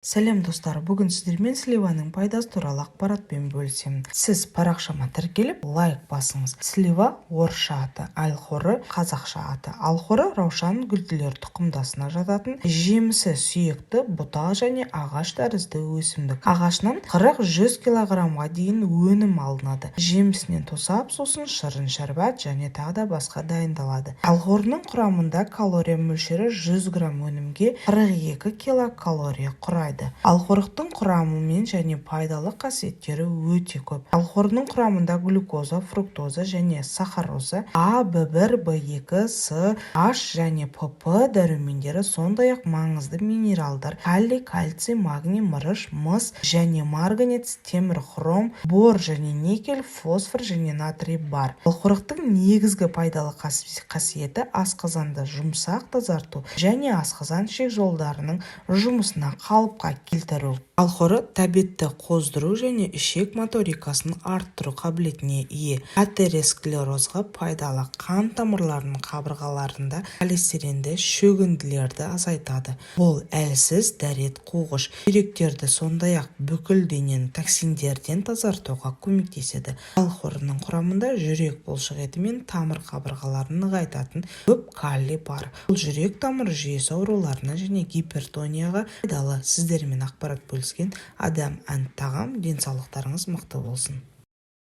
Сәлем достар, бүгін сіздермен сливаның пайдасы туралы ақпаратпен бөлісемін. Сіз парақшама тіркеліп, лайк басыңыз. Слива орысша аты, алхоры қазақша аты. Алхоры раушан гүлділер тұқымдасына жататын жемісі сүйекті бұта және ағаш тәрізді өсімдік. Ағашынан 40-100 килограммға дейін өнім алынады. Жемісінен тосап, сосын шырын шәрбат және тағы да басқа дайындалады. Алхорының құрамында калория мөлшері 100 грамм өнімге 42 килокалория құрайды. Алхорықтың құрамымен және пайдалы қасиеттері өте көп. Алхорының құрамында глюкоза, фруктоза және сахароза, А, В1, В2, С, H және ПП дәрумендері, сондай-ақ маңызды минералдар, калий, кальций, магний, мырыш, мыс және марганец, темір, хром, бор және никель, фосфор және натрий бар. Алхорықтың негізгі пайдалы қасиеті асқазанды жұмсақ тазарту және асқазан ішек жолдарының жұмысына қалыпқа келтіру. Алхоры тәбетті қоздыру және ішек моторикасын арттыру қабілетіне ие. Атеросклерозға пайдалы, қан тамырларының қабырғаларында холестеринді, шөгінділерді азайтады. Бұл әлсіз дәрет қуғыш, бүйректерді сондай-ақ бүкіл денені токсиндерден тазартуға көмектеседі. Алхорының құрамында жүрек бұлшық еті мен тамыр қабырғаларын нығайтатын көп калий бар. Бұл жүрек тамыр жүйесі ауруларына және гипертонияға пайдалы. Сіздермен ақпарат бөліскен Адам ән тағам, денсаулықтарыңыз мықты болсын.